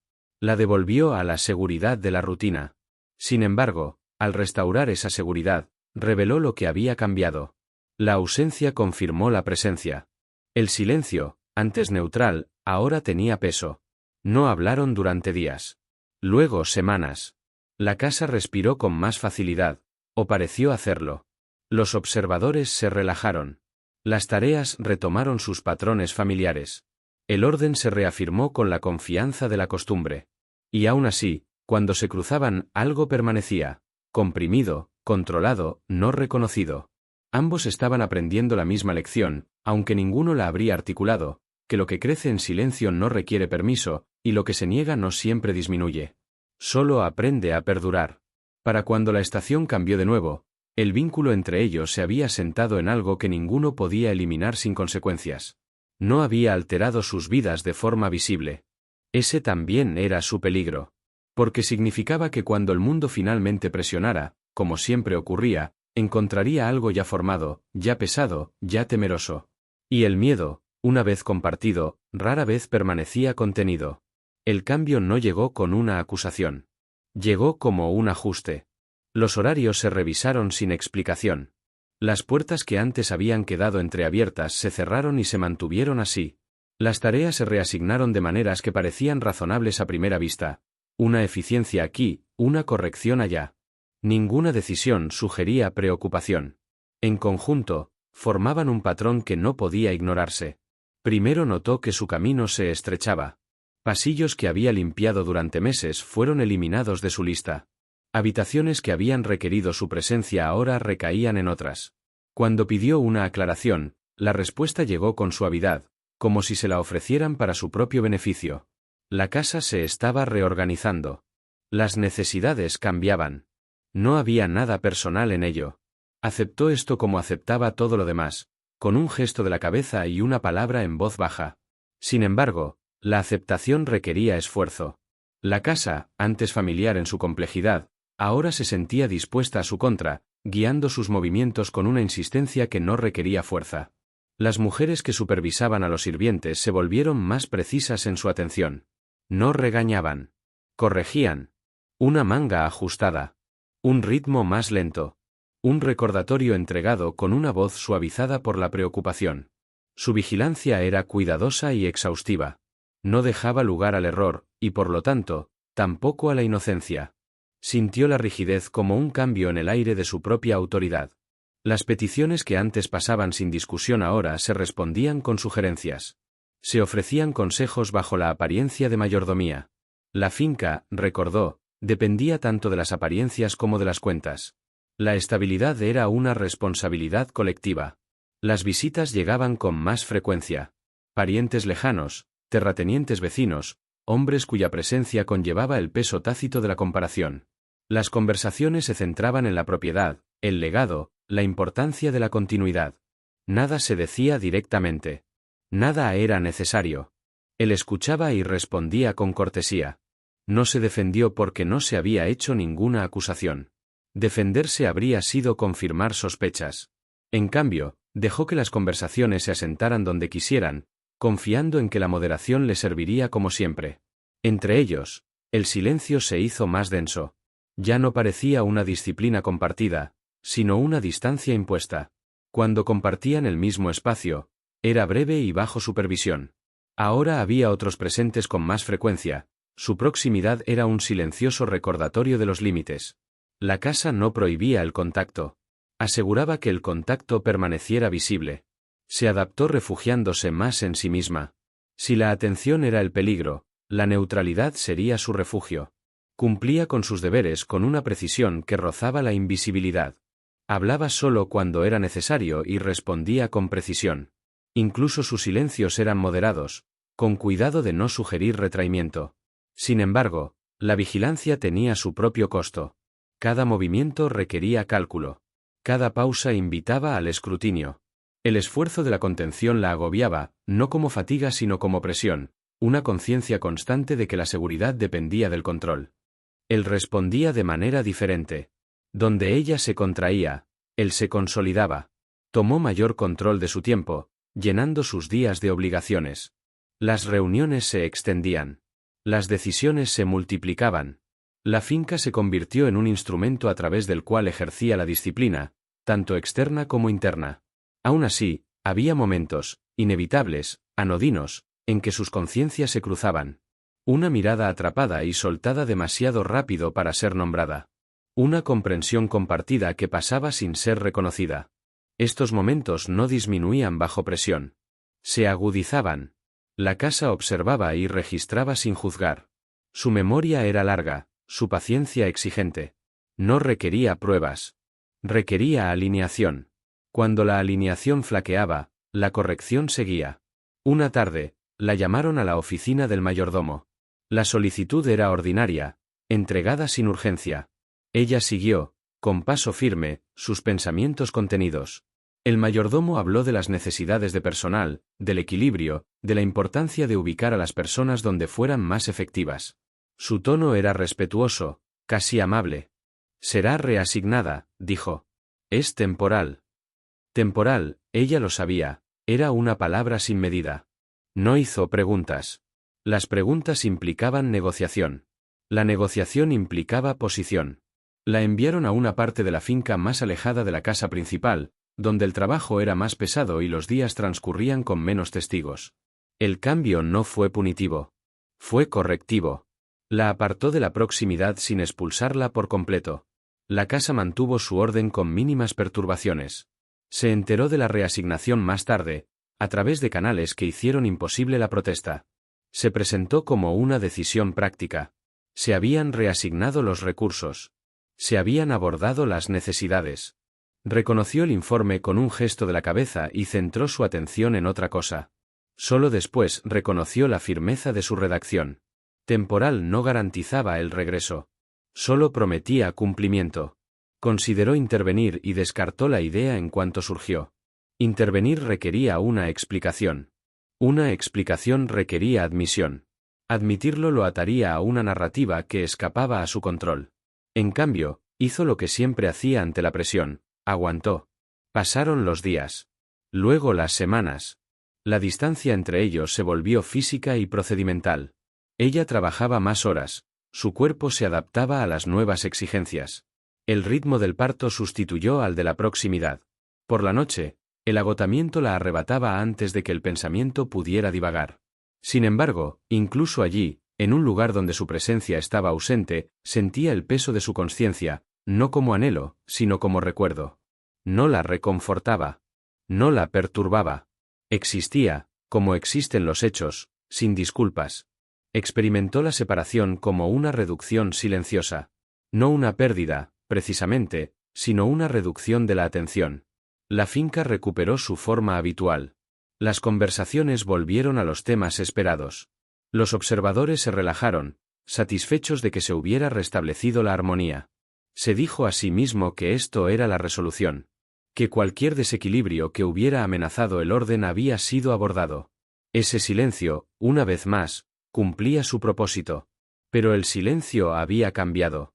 La devolvió a la seguridad de la rutina. Sin embargo, al restaurar esa seguridad, reveló lo que había cambiado. La ausencia confirmó la presencia. El silencio, antes neutral, ahora tenía peso. No hablaron durante días. Luego semanas. La casa respiró con más facilidad, o pareció hacerlo. Los observadores se relajaron. Las tareas retomaron sus patrones familiares. El orden se reafirmó con la confianza de la costumbre. Y aún así, cuando se cruzaban, algo permanecía, comprimido, controlado, no reconocido. Ambos estaban aprendiendo la misma lección, aunque ninguno la habría articulado, que lo que crece en silencio no requiere permiso, y lo que se niega no siempre disminuye. Solo aprende a perdurar. Para cuando la estación cambió de nuevo, el vínculo entre ellos se había sentado en algo que ninguno podía eliminar sin consecuencias. No había alterado sus vidas de forma visible. Ese también era su peligro. Porque significaba que cuando el mundo finalmente presionara, como siempre ocurría, encontraría algo ya formado, ya pesado, ya temeroso. Y el miedo, una vez compartido, rara vez permanecía contenido. El cambio no llegó con una acusación. Llegó como un ajuste. Los horarios se revisaron sin explicación. Las puertas que antes habían quedado entreabiertas se cerraron y se mantuvieron así. Las tareas se reasignaron de maneras que parecían razonables a primera vista. Una eficiencia aquí, una corrección allá. Ninguna decisión sugería preocupación. En conjunto, formaban un patrón que no podía ignorarse. Primero notó que su camino se estrechaba. Pasillos que había limpiado durante meses fueron eliminados de su lista. Habitaciones que habían requerido su presencia ahora recaían en otras. Cuando pidió una aclaración, la respuesta llegó con suavidad, como si se la ofrecieran para su propio beneficio. La casa se estaba reorganizando. Las necesidades cambiaban. No había nada personal en ello. Aceptó esto como aceptaba todo lo demás, con un gesto de la cabeza y una palabra en voz baja. Sin embargo, la aceptación requería esfuerzo. La casa, antes familiar en su complejidad, ahora se sentía dispuesta a su contra, guiando sus movimientos con una insistencia que no requería fuerza. Las mujeres que supervisaban a los sirvientes se volvieron más precisas en su atención. No regañaban. Corregían. Una manga ajustada. Un ritmo más lento. Un recordatorio entregado con una voz suavizada por la preocupación. Su vigilancia era cuidadosa y exhaustiva. No dejaba lugar al error, y por lo tanto, tampoco a la inocencia. Sintió la rigidez como un cambio en el aire de su propia autoridad. Las peticiones que antes pasaban sin discusión ahora se respondían con sugerencias. Se ofrecían consejos bajo la apariencia de mayordomía. La finca, recordó, Dependía tanto de las apariencias como de las cuentas. La estabilidad era una responsabilidad colectiva. Las visitas llegaban con más frecuencia. Parientes lejanos, terratenientes vecinos, hombres cuya presencia conllevaba el peso tácito de la comparación. Las conversaciones se centraban en la propiedad, el legado, la importancia de la continuidad. Nada se decía directamente. Nada era necesario. Él escuchaba y respondía con cortesía. No se defendió porque no se había hecho ninguna acusación. Defenderse habría sido confirmar sospechas. En cambio, dejó que las conversaciones se asentaran donde quisieran, confiando en que la moderación le serviría como siempre. Entre ellos, el silencio se hizo más denso. Ya no parecía una disciplina compartida, sino una distancia impuesta. Cuando compartían el mismo espacio, era breve y bajo supervisión. Ahora había otros presentes con más frecuencia. Su proximidad era un silencioso recordatorio de los límites. La casa no prohibía el contacto. Aseguraba que el contacto permaneciera visible. Se adaptó refugiándose más en sí misma. Si la atención era el peligro, la neutralidad sería su refugio. Cumplía con sus deberes con una precisión que rozaba la invisibilidad. Hablaba solo cuando era necesario y respondía con precisión. Incluso sus silencios eran moderados, con cuidado de no sugerir retraimiento. Sin embargo, la vigilancia tenía su propio costo. Cada movimiento requería cálculo. Cada pausa invitaba al escrutinio. El esfuerzo de la contención la agobiaba, no como fatiga sino como presión, una conciencia constante de que la seguridad dependía del control. Él respondía de manera diferente. Donde ella se contraía, él se consolidaba. Tomó mayor control de su tiempo, llenando sus días de obligaciones. Las reuniones se extendían. Las decisiones se multiplicaban. La finca se convirtió en un instrumento a través del cual ejercía la disciplina, tanto externa como interna. Aún así, había momentos, inevitables, anodinos, en que sus conciencias se cruzaban. Una mirada atrapada y soltada demasiado rápido para ser nombrada. Una comprensión compartida que pasaba sin ser reconocida. Estos momentos no disminuían bajo presión. Se agudizaban. La casa observaba y registraba sin juzgar. Su memoria era larga, su paciencia exigente. No requería pruebas. Requería alineación. Cuando la alineación flaqueaba, la corrección seguía. Una tarde, la llamaron a la oficina del mayordomo. La solicitud era ordinaria, entregada sin urgencia. Ella siguió, con paso firme, sus pensamientos contenidos. El mayordomo habló de las necesidades de personal, del equilibrio, de la importancia de ubicar a las personas donde fueran más efectivas. Su tono era respetuoso, casi amable. Será reasignada, dijo. Es temporal. Temporal, ella lo sabía, era una palabra sin medida. No hizo preguntas. Las preguntas implicaban negociación. La negociación implicaba posición. La enviaron a una parte de la finca más alejada de la casa principal, donde el trabajo era más pesado y los días transcurrían con menos testigos. El cambio no fue punitivo. Fue correctivo. La apartó de la proximidad sin expulsarla por completo. La casa mantuvo su orden con mínimas perturbaciones. Se enteró de la reasignación más tarde, a través de canales que hicieron imposible la protesta. Se presentó como una decisión práctica. Se habían reasignado los recursos. Se habían abordado las necesidades. Reconoció el informe con un gesto de la cabeza y centró su atención en otra cosa. Solo después reconoció la firmeza de su redacción. Temporal no garantizaba el regreso. Solo prometía cumplimiento. Consideró intervenir y descartó la idea en cuanto surgió. Intervenir requería una explicación. Una explicación requería admisión. Admitirlo lo ataría a una narrativa que escapaba a su control. En cambio, hizo lo que siempre hacía ante la presión, aguantó. Pasaron los días. Luego las semanas. La distancia entre ellos se volvió física y procedimental. Ella trabajaba más horas, su cuerpo se adaptaba a las nuevas exigencias. El ritmo del parto sustituyó al de la proximidad. Por la noche, el agotamiento la arrebataba antes de que el pensamiento pudiera divagar. Sin embargo, incluso allí, en un lugar donde su presencia estaba ausente, sentía el peso de su conciencia, no como anhelo, sino como recuerdo. No la reconfortaba. No la perturbaba. Existía, como existen los hechos, sin disculpas. Experimentó la separación como una reducción silenciosa. No una pérdida, precisamente, sino una reducción de la atención. La finca recuperó su forma habitual. Las conversaciones volvieron a los temas esperados. Los observadores se relajaron, satisfechos de que se hubiera restablecido la armonía. Se dijo a sí mismo que esto era la resolución. Que cualquier desequilibrio que hubiera amenazado el orden había sido abordado. Ese silencio, una vez más, cumplía su propósito. Pero el silencio había cambiado.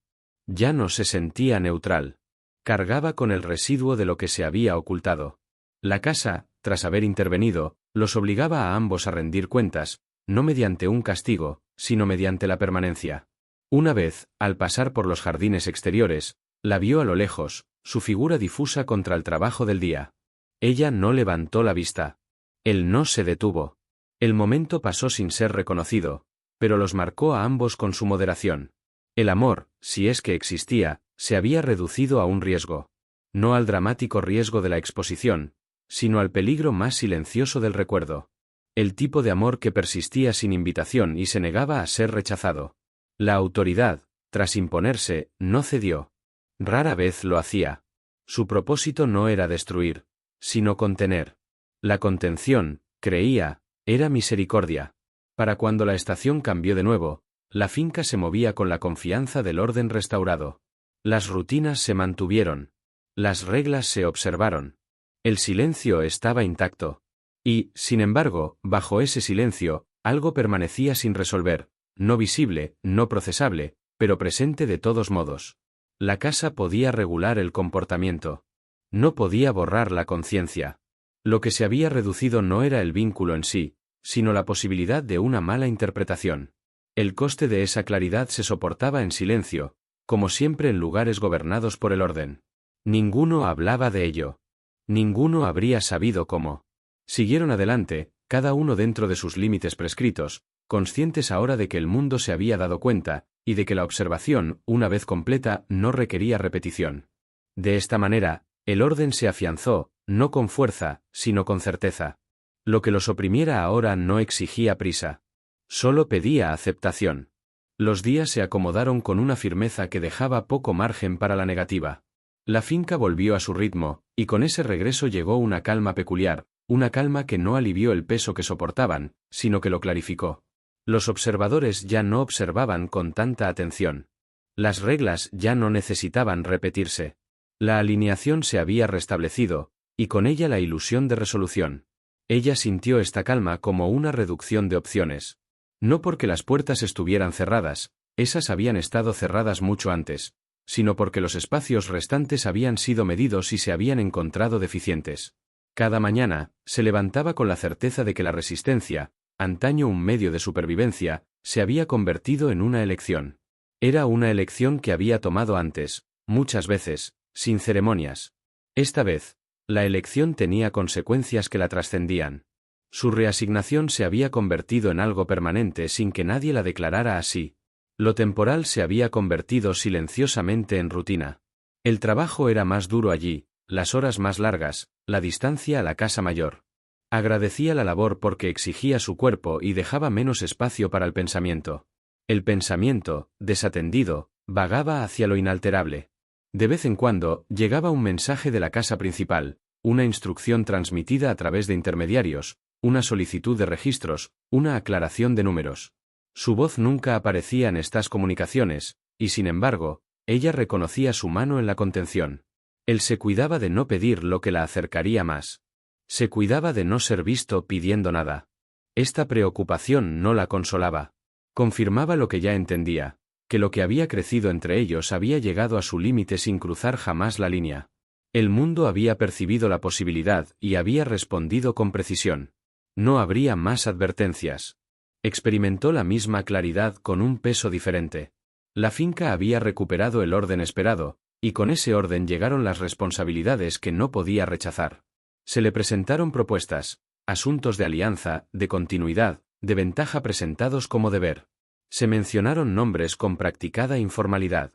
Ya no se sentía neutral. Cargaba con el residuo de lo que se había ocultado. La casa, tras haber intervenido, los obligaba a ambos a rendir cuentas, no mediante un castigo, sino mediante la permanencia. Una vez, al pasar por los jardines exteriores, la vio a lo lejos, su figura difusa contra el trabajo del día. Ella no levantó la vista. Él no se detuvo. El momento pasó sin ser reconocido, pero los marcó a ambos con su moderación. El amor, si es que existía, se había reducido a un riesgo. No al dramático riesgo de la exposición, sino al peligro más silencioso del recuerdo. El tipo de amor que persistía sin invitación y se negaba a ser rechazado. La autoridad, tras imponerse, no cedió. Rara vez lo hacía. Su propósito no era destruir, sino contener. La contención, creía, era misericordia. Para cuando la estación cambió de nuevo, la finca se movía con la confianza del orden restaurado. Las rutinas se mantuvieron. Las reglas se observaron. El silencio estaba intacto. Y, sin embargo, bajo ese silencio, algo permanecía sin resolver, no visible, no procesable, pero presente de todos modos. La casa podía regular el comportamiento. No podía borrar la conciencia. Lo que se había reducido no era el vínculo en sí, sino la posibilidad de una mala interpretación. El coste de esa claridad se soportaba en silencio, como siempre en lugares gobernados por el orden. Ninguno hablaba de ello. Ninguno habría sabido cómo. Siguieron adelante, cada uno dentro de sus límites prescritos, conscientes ahora de que el mundo se había dado cuenta, y de que la observación, una vez completa, no requería repetición. De esta manera, el orden se afianzó, no con fuerza, sino con certeza. Lo que los oprimiera ahora no exigía prisa. Solo pedía aceptación. Los días se acomodaron con una firmeza que dejaba poco margen para la negativa. La finca volvió a su ritmo, y con ese regreso llegó una calma peculiar, una calma que no alivió el peso que soportaban, sino que lo clarificó. Los observadores ya no observaban con tanta atención. Las reglas ya no necesitaban repetirse. La alineación se había restablecido, y con ella la ilusión de resolución. Ella sintió esta calma como una reducción de opciones. No porque las puertas estuvieran cerradas, esas habían estado cerradas mucho antes, sino porque los espacios restantes habían sido medidos y se habían encontrado deficientes. Cada mañana, se levantaba con la certeza de que la resistencia, antaño un medio de supervivencia, se había convertido en una elección. Era una elección que había tomado antes, muchas veces, sin ceremonias. Esta vez, la elección tenía consecuencias que la trascendían. Su reasignación se había convertido en algo permanente sin que nadie la declarara así. Lo temporal se había convertido silenciosamente en rutina. El trabajo era más duro allí, las horas más largas, la distancia a la casa mayor. Agradecía la labor porque exigía su cuerpo y dejaba menos espacio para el pensamiento. El pensamiento, desatendido, vagaba hacia lo inalterable. De vez en cuando, llegaba un mensaje de la casa principal, una instrucción transmitida a través de intermediarios, una solicitud de registros, una aclaración de números. Su voz nunca aparecía en estas comunicaciones, y sin embargo, ella reconocía su mano en la contención. Él se cuidaba de no pedir lo que la acercaría más. Se cuidaba de no ser visto pidiendo nada. Esta preocupación no la consolaba. Confirmaba lo que ya entendía, que lo que había crecido entre ellos había llegado a su límite sin cruzar jamás la línea. El mundo había percibido la posibilidad y había respondido con precisión. No habría más advertencias. Experimentó la misma claridad con un peso diferente. La finca había recuperado el orden esperado, y con ese orden llegaron las responsabilidades que no podía rechazar. Se le presentaron propuestas, asuntos de alianza, de continuidad, de ventaja presentados como deber. Se mencionaron nombres con practicada informalidad.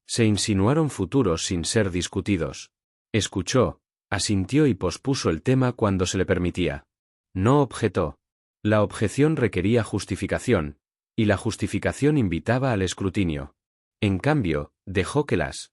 Se insinuaron futuros sin ser discutidos. Escuchó, asintió y pospuso el tema cuando se le permitía. No objetó. La objeción requería justificación, y la justificación invitaba al escrutinio. En cambio, dejó que las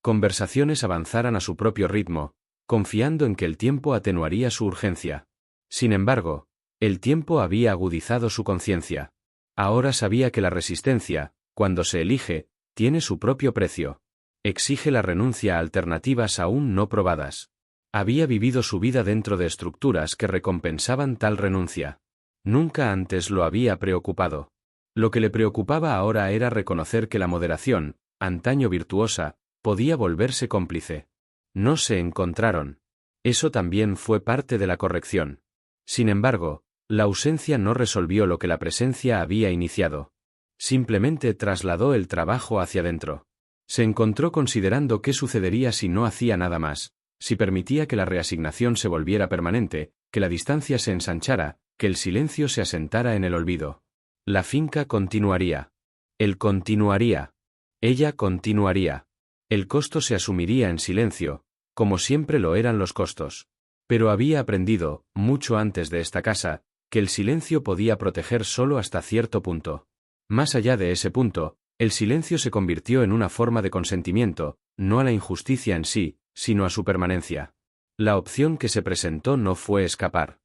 conversaciones avanzaran a su propio ritmo, confiando en que el tiempo atenuaría su urgencia. Sin embargo, el tiempo había agudizado su conciencia. Ahora sabía que la resistencia, cuando se elige, tiene su propio precio. Exige la renuncia a alternativas aún no probadas. Había vivido su vida dentro de estructuras que recompensaban tal renuncia. Nunca antes lo había preocupado. Lo que le preocupaba ahora era reconocer que la moderación, antaño virtuosa, podía volverse cómplice. No se encontraron. Eso también fue parte de la corrección. Sin embargo, la ausencia no resolvió lo que la presencia había iniciado. Simplemente trasladó el trabajo hacia adentro. Se encontró considerando qué sucedería si no hacía nada más, si permitía que la reasignación se volviera permanente, que la distancia se ensanchara, que el silencio se asentara en el olvido. La finca continuaría. Él continuaría. Ella continuaría. El costo se asumiría en silencio, como siempre lo eran los costos. Pero había aprendido, mucho antes de esta casa, que el silencio podía proteger solo hasta cierto punto. Más allá de ese punto, el silencio se convirtió en una forma de consentimiento, no a la injusticia en sí, sino a su permanencia. La opción que se presentó no fue escapar.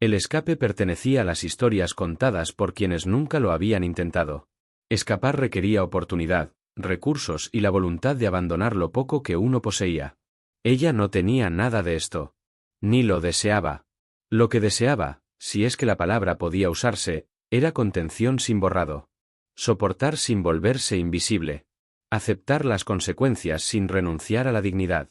El escape pertenecía a las historias contadas por quienes nunca lo habían intentado. Escapar requería oportunidad, recursos y la voluntad de abandonar lo poco que uno poseía. Ella no tenía nada de esto. Ni lo deseaba. Lo que deseaba, si es que la palabra podía usarse, era contención sin borrado. Soportar sin volverse invisible. Aceptar las consecuencias sin renunciar a la dignidad.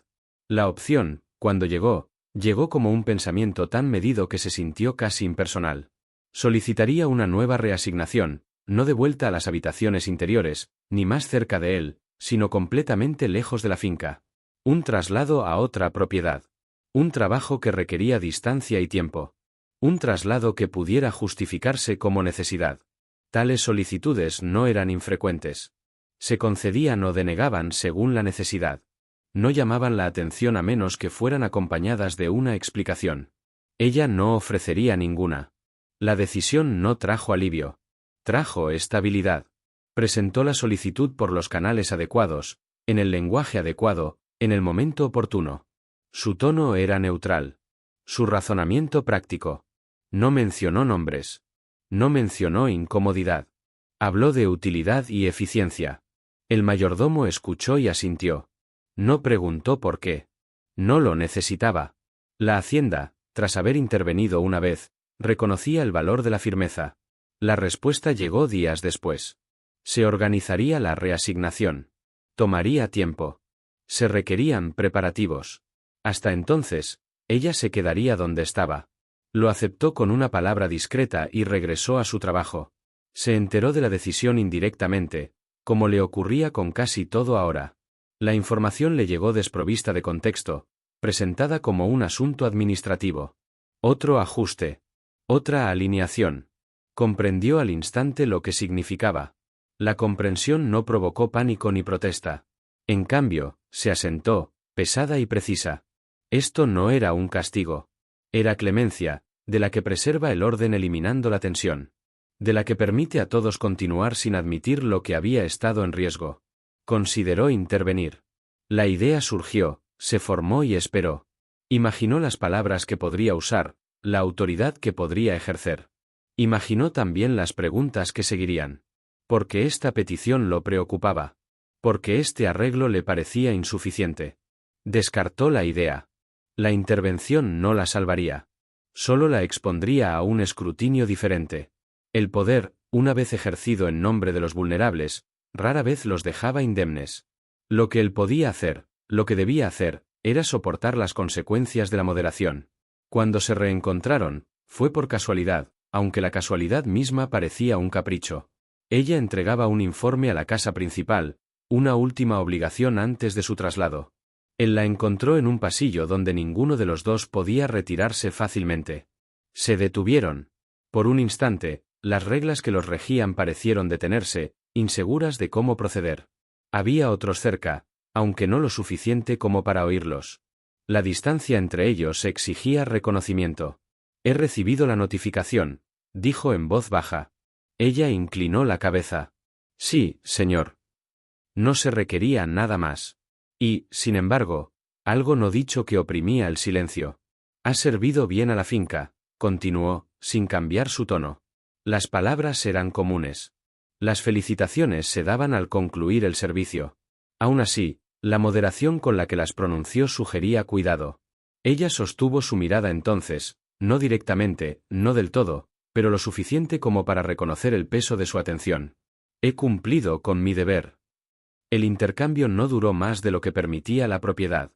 La opción, cuando llegó como un pensamiento tan medido que se sintió casi impersonal. Solicitaría una nueva reasignación, no de vuelta a las habitaciones interiores, ni más cerca de él, sino completamente lejos de la finca. Un traslado a otra propiedad. Un trabajo que requería distancia y tiempo. Un traslado que pudiera justificarse como necesidad. Tales solicitudes no eran infrecuentes. Se concedían o denegaban según la necesidad. No llamaban la atención a menos que fueran acompañadas de una explicación. Ella no ofrecería ninguna. La decisión no trajo alivio. Trajo estabilidad. Presentó la solicitud por los canales adecuados, en el lenguaje adecuado, en el momento oportuno. Su tono era neutral. Su razonamiento práctico. No mencionó nombres. No mencionó incomodidad. Habló de utilidad y eficiencia. El mayordomo escuchó y asintió. No preguntó por qué. No lo necesitaba. La hacienda, tras haber intervenido una vez, reconocía el valor de la firmeza. La respuesta llegó días después. Se organizaría la reasignación. Tomaría tiempo. Se requerían preparativos. Hasta entonces, ella se quedaría donde estaba. Lo aceptó con una palabra discreta y regresó a su trabajo. Se enteró de la decisión indirectamente, como le ocurría con casi todo ahora. La información le llegó desprovista de contexto, presentada como un asunto administrativo. Otro ajuste. Otra alineación. Comprendió al instante lo que significaba. La comprensión no provocó pánico ni protesta. En cambio, se asentó, pesada y precisa. Esto no era un castigo. Era clemencia, de la que preserva el orden eliminando la tensión. De la que permite a todos continuar sin admitir lo que había estado en riesgo. Consideró intervenir. La idea surgió, se formó y esperó. Imaginó las palabras que podría usar, la autoridad que podría ejercer. Imaginó también las preguntas que seguirían. Porque esta petición lo preocupaba. Porque este arreglo le parecía insuficiente. Descartó la idea. La intervención no la salvaría. Solo la expondría a un escrutinio diferente. El poder, una vez ejercido en nombre de los vulnerables, rara vez los dejaba indemnes. Lo que él podía hacer, lo que debía hacer, era soportar las consecuencias de la moderación. Cuando se reencontraron, fue por casualidad, aunque la casualidad misma parecía un capricho. Ella entregaba un informe a la casa principal, una última obligación antes de su traslado. Él la encontró en un pasillo donde ninguno de los dos podía retirarse fácilmente. Se detuvieron. Por un instante, las reglas que los regían parecieron detenerse, inseguras de cómo proceder. Había otros cerca, aunque no lo suficiente como para oírlos. La distancia entre ellos exigía reconocimiento. He recibido la notificación, dijo en voz baja. Ella inclinó la cabeza. Sí, señor. No se requería nada más. Y, sin embargo, algo no dicho que oprimía el silencio. Ha servido bien a la finca, continuó, sin cambiar su tono. Las palabras eran comunes. Las felicitaciones se daban al concluir el servicio. Aún así, la moderación con la que las pronunció sugería cuidado. Ella sostuvo su mirada entonces, no directamente, no del todo, pero lo suficiente como para reconocer el peso de su atención. He cumplido con mi deber. El intercambio no duró más de lo que permitía la propiedad.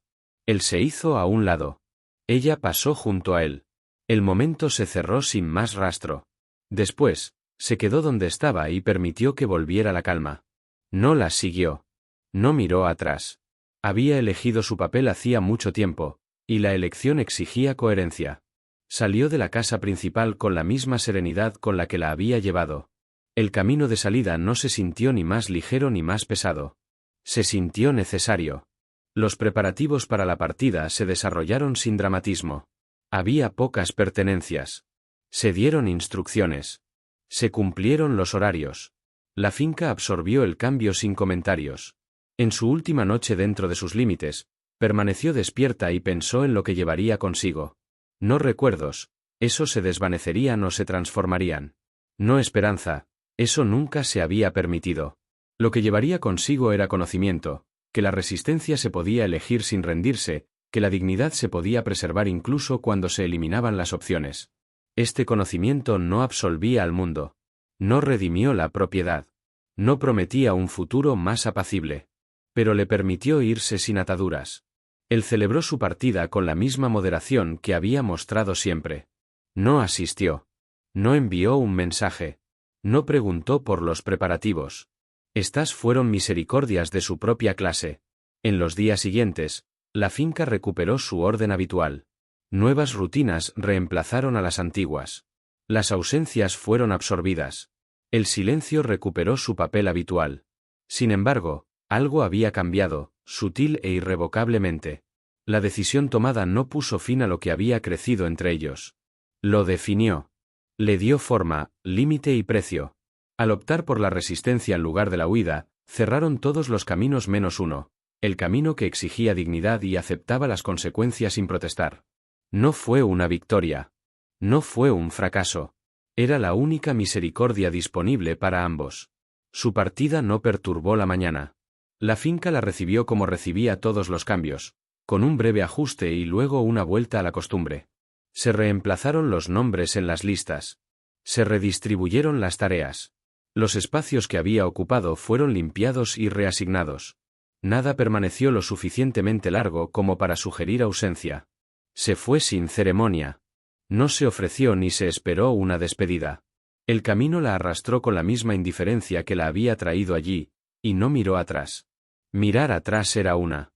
Él se hizo a un lado. Ella pasó junto a él. El momento se cerró sin más rastro. Después, se quedó donde estaba y permitió que volviera la calma. No la siguió. No miró atrás. Había elegido su papel hacía mucho tiempo, y la elección exigía coherencia. Salió de la casa principal con la misma serenidad con la que la había llevado. El camino de salida no se sintió ni más ligero ni más pesado. Se sintió necesario. Los preparativos para la partida se desarrollaron sin dramatismo. Había pocas pertenencias. Se dieron instrucciones. Se cumplieron los horarios. La finca absorbió el cambio sin comentarios. En su última noche dentro de sus límites, permaneció despierta y pensó en lo que llevaría consigo. No recuerdos, esos se desvanecerían o se transformarían. No esperanza, eso nunca se había permitido. Lo que llevaría consigo era conocimiento, que la resistencia se podía elegir sin rendirse, que la dignidad se podía preservar incluso cuando se eliminaban las opciones. Este conocimiento no absolvía al mundo. No redimió la propiedad. No prometía un futuro más apacible. Pero le permitió irse sin ataduras. Él celebró su partida con la misma moderación que había mostrado siempre. No asistió. No envió un mensaje. No preguntó por los preparativos. Estas fueron misericordias de su propia clase. En los días siguientes, la finca recuperó su orden habitual. Nuevas rutinas reemplazaron a las antiguas. Las ausencias fueron absorbidas. El silencio recuperó su papel habitual. Sin embargo, algo había cambiado, sutil e irrevocablemente. La decisión tomada no puso fin a lo que había crecido entre ellos. Lo definió. Le dio forma, límite y precio. Al optar por la resistencia en lugar de la huida, cerraron todos los caminos menos uno, el camino que exigía dignidad y aceptaba las consecuencias sin protestar. No fue una victoria. No fue un fracaso. Era la única misericordia disponible para ambos. Su partida no perturbó la mañana. La finca la recibió como recibía todos los cambios, con un breve ajuste y luego una vuelta a la costumbre. Se reemplazaron los nombres en las listas. Se redistribuyeron las tareas. Los espacios que había ocupado fueron limpiados y reasignados. Nada permaneció lo suficientemente largo como para sugerir ausencia. Se fue sin ceremonia. No se ofreció ni se esperó una despedida. El camino la arrastró con la misma indiferencia que la había traído allí, y no miró atrás. Mirar atrás era una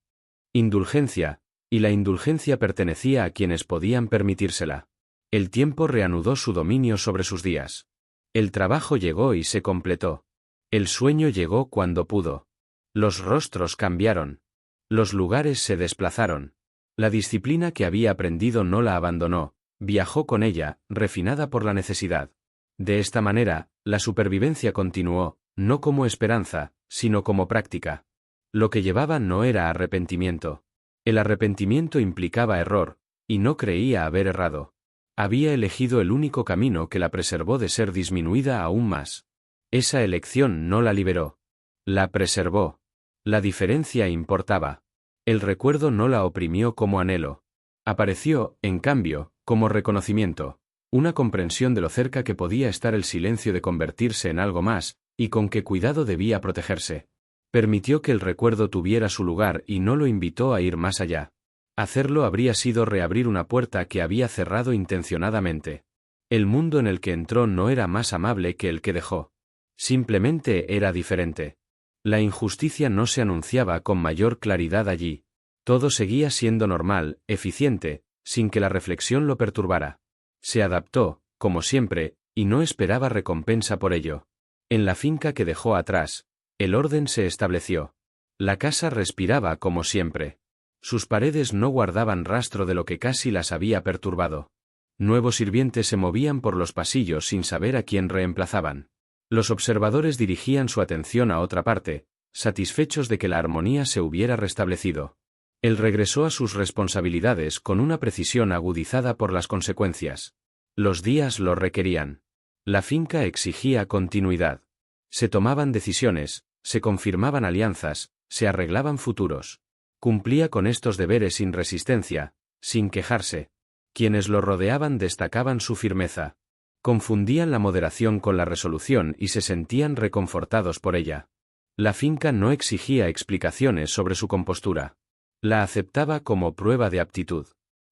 indulgencia, y la indulgencia pertenecía a quienes podían permitírsela. El tiempo reanudó su dominio sobre sus días. El trabajo llegó y se completó. El sueño llegó cuando pudo. Los rostros cambiaron. Los lugares se desplazaron. La disciplina que había aprendido no la abandonó, viajó con ella, refinada por la necesidad. De esta manera, la supervivencia continuó, no como esperanza, sino como práctica. Lo que llevaba no era arrepentimiento. El arrepentimiento implicaba error, y no creía haber errado. Había elegido el único camino que la preservó de ser disminuida aún más. Esa elección no la liberó. La preservó. La diferencia importaba. El recuerdo no la oprimió como anhelo. Apareció, en cambio, como reconocimiento, una comprensión de lo cerca que podía estar el silencio de convertirse en algo más, y con qué cuidado debía protegerse. Permitió que el recuerdo tuviera su lugar y no lo invitó a ir más allá. Hacerlo habría sido reabrir una puerta que había cerrado intencionadamente. El mundo en el que entró no era más amable que el que dejó. Simplemente era diferente. La injusticia no se anunciaba con mayor claridad allí. Todo seguía siendo normal, eficiente, sin que la reflexión lo perturbara. Se adaptó, como siempre, y no esperaba recompensa por ello. En la finca que dejó atrás, el orden se estableció. La casa respiraba como siempre. Sus paredes no guardaban rastro de lo que casi las había perturbado. Nuevos sirvientes se movían por los pasillos sin saber a quién reemplazaban. Los observadores dirigían su atención a otra parte, satisfechos de que la armonía se hubiera restablecido. Él regresó a sus responsabilidades con una precisión agudizada por las consecuencias. Los días lo requerían. La finca exigía continuidad. Se tomaban decisiones, se confirmaban alianzas, se arreglaban futuros. Cumplía con estos deberes sin resistencia, sin quejarse. Quienes lo rodeaban destacaban su firmeza. Confundían la moderación con la resolución y se sentían reconfortados por ella. La finca no exigía explicaciones sobre su compostura. La aceptaba como prueba de aptitud.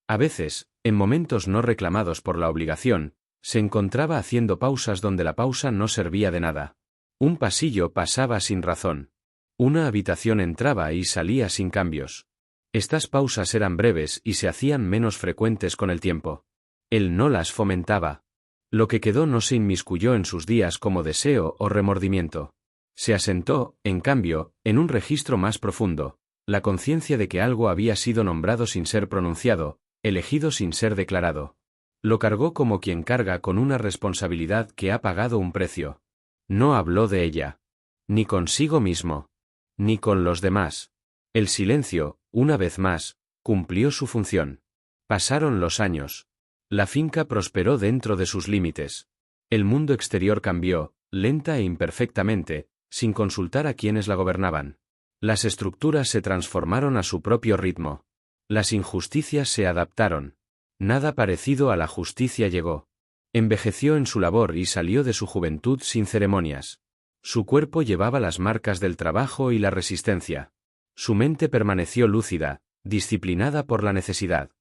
A veces, en momentos no reclamados por la obligación, se encontraba haciendo pausas donde la pausa no servía de nada. Un pasillo pasaba sin razón. Una habitación entraba y salía sin cambios. Estas pausas eran breves y se hacían menos frecuentes con el tiempo. Él no las fomentaba. Lo que quedó no se inmiscuyó en sus días como deseo o remordimiento. Se asentó, en cambio, en un registro más profundo, la conciencia de que algo había sido nombrado sin ser pronunciado, elegido sin ser declarado. Lo cargó como quien carga con una responsabilidad que ha pagado un precio. No habló de ella. Ni consigo mismo. Ni con los demás. El silencio, una vez más, cumplió su función. Pasaron los años. La finca prosperó dentro de sus límites. El mundo exterior cambió, lenta e imperfectamente, sin consultar a quienes la gobernaban. Las estructuras se transformaron a su propio ritmo. Las injusticias se adaptaron. Nada parecido a la justicia llegó. Envejeció en su labor y salió de su juventud sin ceremonias. Su cuerpo llevaba las marcas del trabajo y la resistencia. Su mente permaneció lúcida, disciplinada por la necesidad.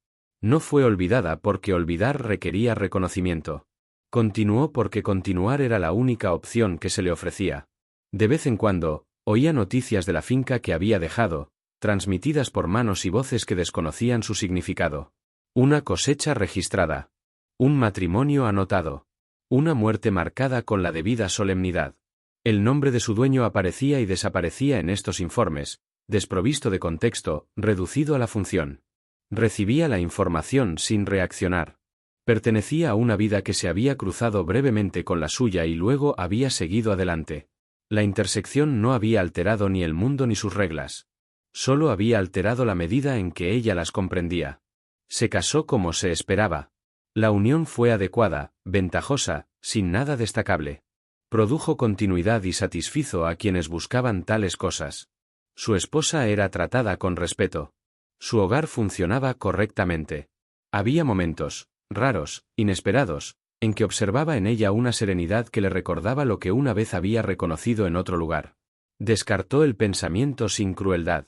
No fue olvidada porque olvidar requería reconocimiento. Continuó porque continuar era la única opción que se le ofrecía. De vez en cuando, oía noticias de la finca que había dejado, transmitidas por manos y voces que desconocían su significado. Una cosecha registrada. Un matrimonio anotado. Una muerte marcada con la debida solemnidad. El nombre de su dueño aparecía y desaparecía en estos informes, desprovisto de contexto, reducido a la función. Recibía la información sin reaccionar. Pertenecía a una vida que se había cruzado brevemente con la suya y luego había seguido adelante. La intersección no había alterado ni el mundo ni sus reglas. Solo había alterado la medida en que ella las comprendía. Se casó como se esperaba. La unión fue adecuada, ventajosa, sin nada destacable. Produjo continuidad y satisfizo a quienes buscaban tales cosas. Su esposa era tratada con respeto. Su hogar funcionaba correctamente. Había momentos, raros, inesperados, en que observaba en ella una serenidad que le recordaba lo que una vez había reconocido en otro lugar. Descartó el pensamiento sin crueldad.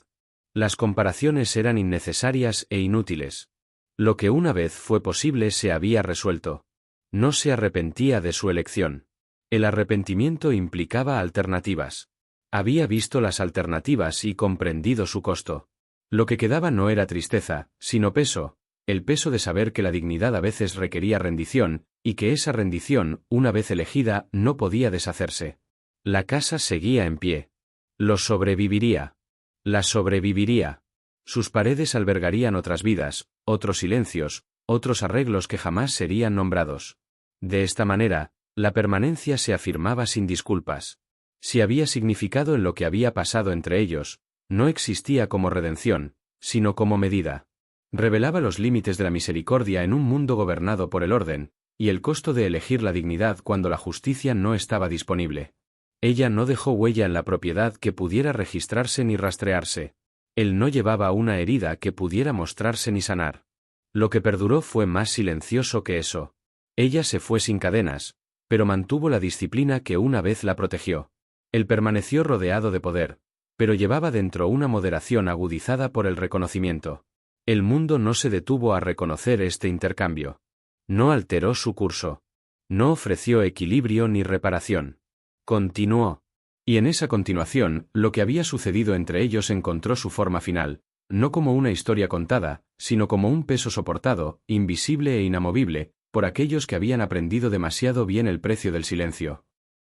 Las comparaciones eran innecesarias e inútiles. Lo que una vez fue posible se había resuelto. No se arrepentía de su elección. El arrepentimiento implicaba alternativas. Había visto las alternativas y comprendido su costo. Lo que quedaba no era tristeza, sino peso, el peso de saber que la dignidad a veces requería rendición, y que esa rendición, una vez elegida, no podía deshacerse. La casa seguía en pie. Lo sobreviviría. La sobreviviría. Sus paredes albergarían otras vidas, otros silencios, otros arreglos que jamás serían nombrados. De esta manera, la permanencia se afirmaba sin disculpas. Si había significado en lo que había pasado entre ellos, no existía como redención, sino como medida. Revelaba los límites de la misericordia en un mundo gobernado por el orden, y el costo de elegir la dignidad cuando la justicia no estaba disponible. Ella no dejó huella en la propiedad que pudiera registrarse ni rastrearse. Él no llevaba una herida que pudiera mostrarse ni sanar. Lo que perduró fue más silencioso que eso. Ella se fue sin cadenas, pero mantuvo la disciplina que una vez la protegió. Él permaneció rodeado de poder, pero llevaba dentro una moderación agudizada por el reconocimiento. El mundo no se detuvo a reconocer este intercambio. No alteró su curso. No ofreció equilibrio ni reparación. Continuó. Y en esa continuación, lo que había sucedido entre ellos encontró su forma final, no como una historia contada, sino como un peso soportado, invisible e inamovible, por aquellos que habían aprendido demasiado bien el precio del silencio.